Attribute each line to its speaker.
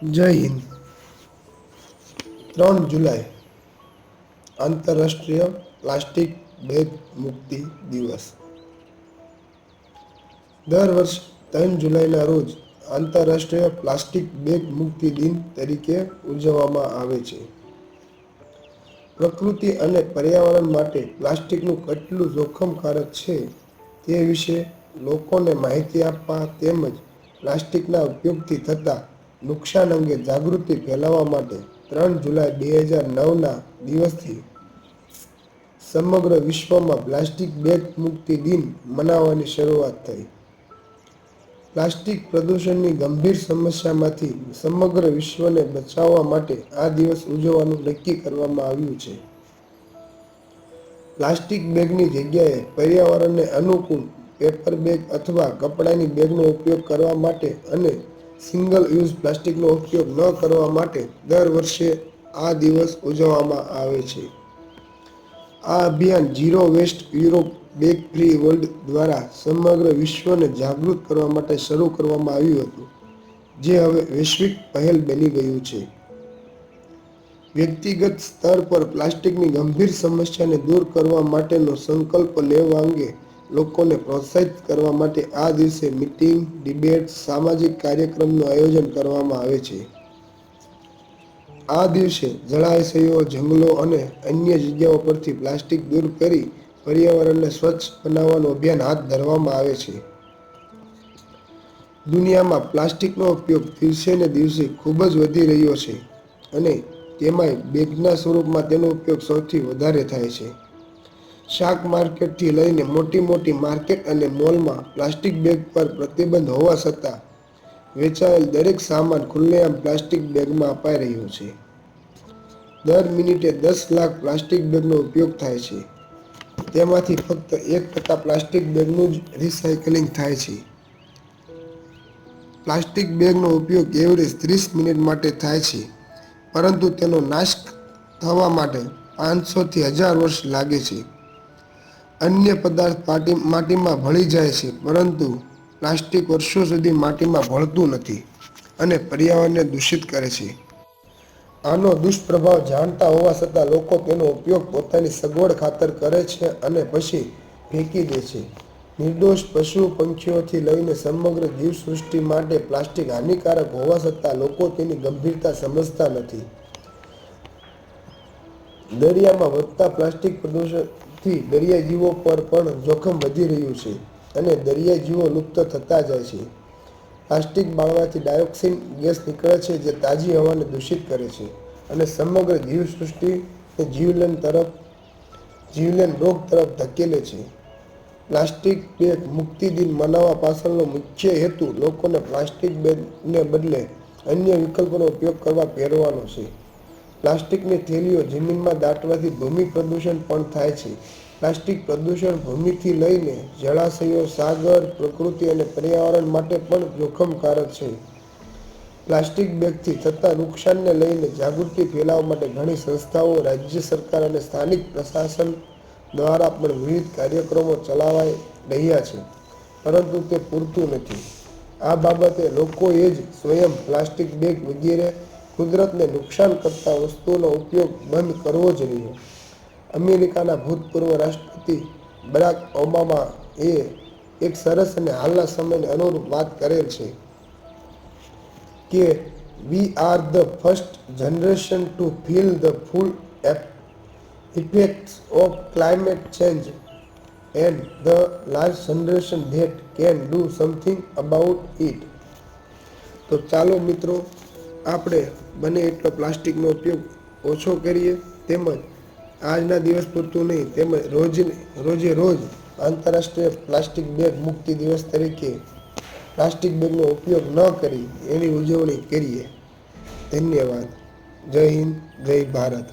Speaker 1: જય હિન્દ. 3 જુલાઈ આંતરરાષ્ટ્રીય plastic bag મુક્તિ દિવસ. દર વર્ષે 3 જુલાઈના રોજ આંતરરાષ્ટ્રીય પ્લાસ્ટિક બેગ મુક્તિ દિન તરીકે ઉજવવામાં આવે છે. પ્રકૃતિ અને પર્યાવરણ માટે પ્લાસ્ટિકનું કેટલું જોખમકારક છે તે વિશે લોકોને માહિતી આપવા તેમજ પ્લાસ્ટિકના ઉપયોગથી થતા નુકસાન અંગે જાગૃતિ ફેલાવવા માટે 3 જુલાઈ 2009ના દિવસથી સમગ્ર વિશ્વમાં પ્લાસ્ટિક બેગ મુક્તિ દિન મનાવવાની શરૂઆત થઈ. પ્લાસ્ટિક પ્રદૂષણની ગંભીર સમસ્યામાંથી સમગ્ર વિશ્વને બચાવવા માટે આ દિવસ ઉજવવાનું નક્કી કરવામાં આવ્યું છે. પ્લાસ્ટિક બેગની જગ્યાએ પર્યાવરણને અનુકૂળ પેપર બેગ અથવા કપડાની બેગનો ઉપયોગ કરવા માટે અને સિંગલ યુઝ પ્લાસ્ટિકનો ઉપયોગ ન કરવા માટે દર વર્ષે આ દિવસ ઉજવવામાં આવે છે. આ અભિયાન zero waste Europe bag free world દ્વારા સમગ્ર વિશ્વને જાગૃત કરવા માટે શરૂ કરવામાં આવ્યું હતું, જે હવે વૈશ્વિક પહેલ બની ગયું છે. વ્યક્તિગત સ્તર પર પ્લાસ્ટિકની ગંભીર સમસ્યાને દૂર કરવા માટેનો સંકલ્પ લેવા અંગે લોકોને પ્રોત્સાહિત કરવા માટે આ દિવસે મીટિંગ, ડિબેટ, સામાજિક કાર્યક્રમનું આયોજન કરવામાં આવે છે. આ દિવસે જળાશયો, જંગલો અને અન્ય જગ્યાઓ પરથી પ્લાસ્ટિક દૂર કરી પર્યાવરણને સ્વચ્છ બનાવવાનું અભિયાન હાથ ધરવામાં આવે છે. દુનિયામાં પ્લાસ્ટિકનો ઉપયોગ દિવસેને દિવસે ખૂબ જ વધી રહ્યો છે અને તેમાંય બેગના સ્વરૂપમાં તેનો ઉપયોગ સૌથી વધારે થાય છે. શાક માર્કેટથી લઈને મોટી માર્કેટ અને મોલમાં પ્લાસ્ટિક બેગ પર પ્રતિબંધ હોવા છતાં વેચાયેલ દરેક સામાન ખુલ્લેઆમ પ્લાસ્ટિક બેગમાં અપાઈ રહ્યું છે. દર મિનિટે 10 લાખ પ્લાસ્ટિક બેગનો ઉપયોગ થાય છે. તેમાંથી ફક્ત 1% પ્લાસ્ટિક બેગનું જ રિસાયકલિંગ થાય છે. પ્લાસ્ટિક બેગનો ઉપયોગ એવરેજ 30 મિનિટ માટે થાય છે, પરંતુ તેનો નાશ થવા માટે 500થી 1000 વર્ષ લાગે છે. અન્ય પદાર્થ માટીમાં ભળી જાય છે, પરંતુ પ્લાસ્ટિક વર્ષો સુધી માટીમાં ભળતું નથી અને પર્યાવરણને દૂષિત કરે છે. આનો દુષ્પ્રભાવ જાણતા હોવા છતાં લોકો તેનો ઉપયોગ પોતાની સગવડ ખાતર કરે છે અને પછી ફેંકી દે છે. નિર્દોષ પશુ પંખીઓથી લઈને સમગ્ર જીવસૃષ્ટિ માટે પ્લાસ્ટિક હાનિકારક હોવા છતાં લોકો તેની ગંભીરતા સમજતા નથી. દરિયામાં વધતા પ્લાસ્ટિક પ્રદૂષણથી દરિયાઈ જીવો પર પણ જોખમ વધી રહ્યું છે અને દરિયાઈ જીવો લુપ્ત થતા જાય છે. પ્લાસ્ટિક બાળવાથી ડાયોક્સિન ગેસ નીકળે છે, જે તાજી હવાને દૂષિત કરે છે અને સમગ્ર જીવસૃષ્ટિને જીવલેણ રોગ તરફ ધકેલે છે. પ્લાસ્ટિક બેગ મુક્તિ દિન મનાવવા પાછળનો મુખ્ય હેતુ લોકોને પ્લાસ્ટિક બેગને બદલે અન્ય વિકલ્પોનો ઉપયોગ કરવા પ્રેરવાનો છે. પ્લાસ્ટિકની થેલીઓ જમીનમાં દાટવાથી ભૂમિ પ્રદૂષણ પણ થાય છે. પ્લાસ્ટિક પ્રદૂષણ ભૂમિથી લઈને જળાશયો, સાગર, પ્રકૃતિ અને પર્યાવરણ માટે પણ જોખમકારક છે. પ્લાસ્ટિક બેગથી થતા નુકસાનને લઈને જાગૃતિ ફેલાવવા માટે ઘણી સંસ્થાઓ, રાજ્ય સરકાર અને સ્થાનિક પ્રશાસન દ્વારા પણ વિવિધ કાર્યક્રમો ચલાવાઈ રહ્યા છે, પરંતુ તે પૂરતું નથી. આ બાબતે લોકોએ જ સ્વયં પ્લાસ્ટિક બેગ વગેરે કુદરતને નુકસાન કરતા વસ્તુઓનો ઉપયોગ બંધ કરવો જોઈએ. અમેરિકાના ભૂતપૂર્વ રાષ્ટ્રપતિ બરાક ઓબામાએ એક સરસ અને હાલના સમયને અનુરૂપ વાત કરેલ છે કે we are the first generation to feel the full effects of climate change and the last generation that can do something about it. તો ચાલો મિત્રો, આપણે બને એટલો પ્લાસ્ટિકનો ઉપયોગ ઓછો કરીએ, તેમજ આજના દિવસ પૂરતું નહીં, તેમજ રોજે રોજ આંતરરાષ્ટ્રીય પ્લાસ્ટિક બેગ મુક્તિ દિવસ તરીકે પ્લાસ્ટિક બેગનો ઉપયોગ ન કરી એની ઉજવણી કરીએ. ધન્યવાદ. જય હિન્દ, જય ભારત.